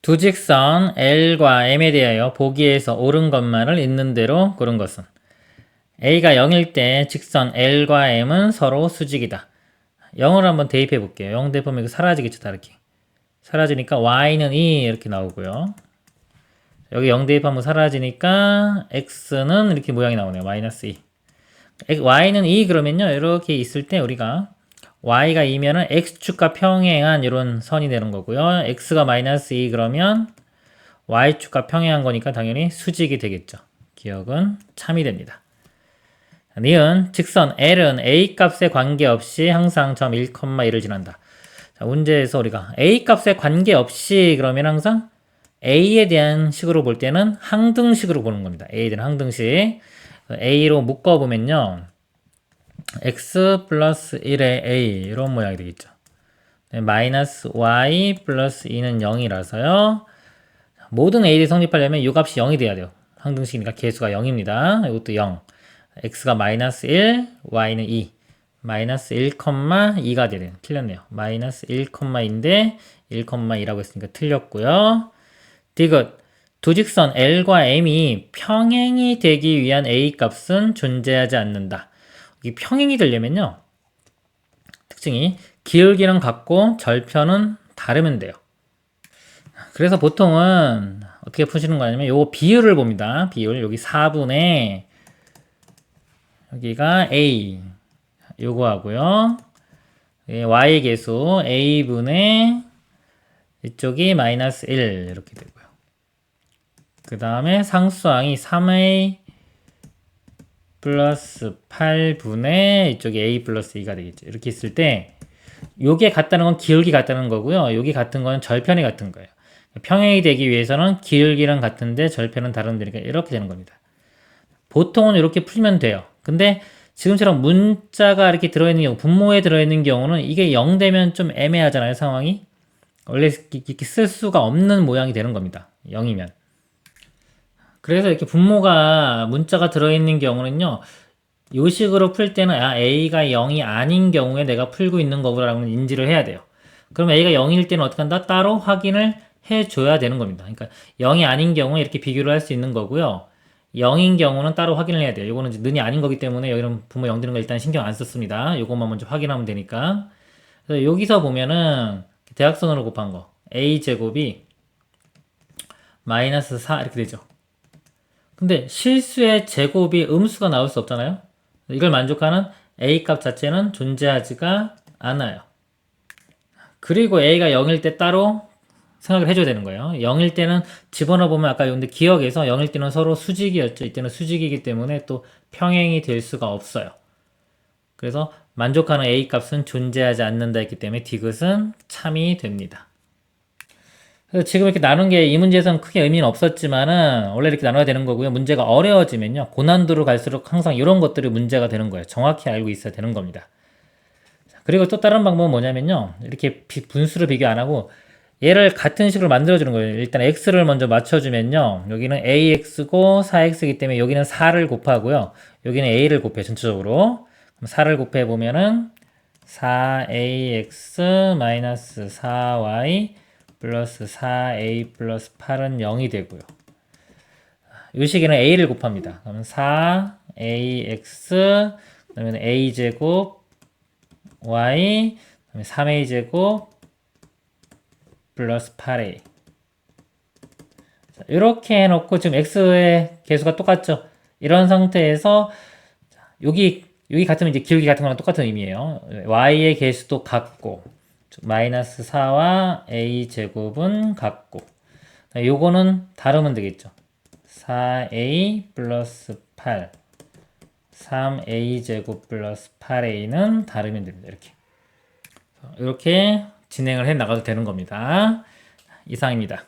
두 직선 L과 M에 대하여 보기에서 옳은 것만을 있는 대로 고른 것은 A가 0일 때 직선 L과 M은 서로 수직이다. 0을 한번 대입해 볼게요. 0 대입하면 이거 사라지겠죠, 다 이렇게. 사라지니까 Y는 2 이렇게 나오고요. 여기 0 대입하면 사라지니까 X는 이렇게 모양이 나오네요. 마이너스 2. Y는 2 그러면요. 이렇게 있을 때 우리가 Y가 2면은 X축과 평행한 이런 선이 되는 거고요. X가 마이너스 2 그러면 Y축과 평행한 거니까 당연히 수직이 되겠죠. 기억은 참이 됩니다. 니은 직선 L은 A 값에 관계없이 항상 점 1,1을 지난다. 자, 문제에서 우리가 A 값에 관계없이 그러면 항상 A에 대한 식으로 볼 때는 항등식으로 보는 겁니다. A에 대한 항등식. A로 묶어보면요. X 플러스 1의 A 이런 모양이 되겠죠. 마이너스 Y 플러스 2는 0이라서요. 모든 A들이 성립하려면 이 값이 0이 돼야 돼요. 항등식이니까 개수가 0입니다. 이것도 0. X가 마이너스 1, Y는 2. 마이너스 1,2가 되네요. 틀렸네요. 마이너스 1,2인데 1,2라고 했으니까 틀렸고요. 디귿. 두 직선 L과 M이 평행이 되기 위한 A 값은 존재하지 않는다. 이 평행이 되려면요. 특징이 기울기는 같고 절편은 다르면 돼요. 그래서 보통은 어떻게 푸시는 거냐면 요 비율을 봅니다. 비율. 여기 4분의 여기가 A 요거 하고요. Y 계수 A분의 이쪽이 마이너스 1 이렇게 되고요. 그 다음에 상수항이 3A 플러스 8분의 이쪽이 A 플러스 2가 되겠죠. 이렇게 있을 때 요게 같다는 건 기울기 같다는 거고요. 여기 같은 건 절편이 같은 거예요. 평행이 되기 위해서는 기울기랑 같은데 절편은 다른데니까 이렇게 되는 겁니다. 보통은 이렇게 풀면 돼요. 근데 지금처럼 문자가 이렇게 들어있는 경우, 분모에 들어있는 경우는 이게 0 되면 좀 애매하잖아요, 상황이. 원래 이렇게 쓸 수가 없는 모양이 되는 겁니다. 0이면. 그래서 이렇게 분모가 문자가 들어있는 경우는요. 이 식으로 풀 때는 A가 0이 아닌 경우에 내가 풀고 있는 거구나라는 인지를 해야 돼요. 그럼 A가 0일 때는 어떻게 한다? 따로 확인을 해줘야 되는 겁니다. 그러니까 0이 아닌 경우에 이렇게 비교를 할 수 있는 거고요. 0인 경우는 따로 확인을 해야 돼요. 이거는 이제 는이 아닌 거기 때문에 여기는 분모 0 되는 거 일단 신경 안 썼습니다. 이것만 먼저 확인하면 되니까. 그래서 여기서 보면은 대각선으로 곱한 거 A제곱이 마이너스 4 이렇게 되죠. 근데 실수의 제곱이 음수가 나올 수 없잖아요. 이걸 만족하는 A 값 자체는 존재하지가 않아요. 그리고 A가 0일 때 따로 생각을 해줘야 되는 거예요. 0일 때는 집어넣어 보면 아까 근데 기억에서 0일 때는 서로 수직이었죠. 이때는 수직이기 때문에 또 평행이 될 수가 없어요. 그래서 만족하는 A 값은 존재하지 않는다 했기 때문에 디귿은 참이 됩니다. 그래서 지금 이렇게 나눈 게 이 문제에서는 크게 의미는 없었지만은 원래 이렇게 나눠야 되는 거고요. 문제가 어려워지면요. 고난도로 갈수록 항상 이런 것들이 문제가 되는 거예요. 정확히 알고 있어야 되는 겁니다. 그리고 또 다른 방법은 뭐냐면요. 이렇게 분수를 비교 안 하고 얘를 같은 식으로 만들어주는 거예요. 일단 x를 먼저 맞춰주면요. 여기는 ax고 4x이기 때문에 여기는 4를 곱하고요. 여기는 a를 곱해요. 전체적으로. 그럼 4를 곱해보면은 4ax 마이너스 4y 플러스 4a 플러스 8은 0이 되고요. 이 식에는 a를 곱합니다. 그러면 4ax 그러면 a제곱 y 그다음에 3a제곱 플러스 8a 자, 이렇게 해놓고 지금 x의 개수가 똑같죠. 이런 상태에서 여기 같으면 이제 기울기 같은 거랑 똑같은 의미예요. y의 개수도 같고 마이너스 4와 a 제곱은 같고 요거는 다르면 되겠죠. 4a 플러스 8 3a 제곱 플러스 8a는 다르면 됩니다. 이렇게 진행을 해 나가도 되는 겁니다. 이상입니다.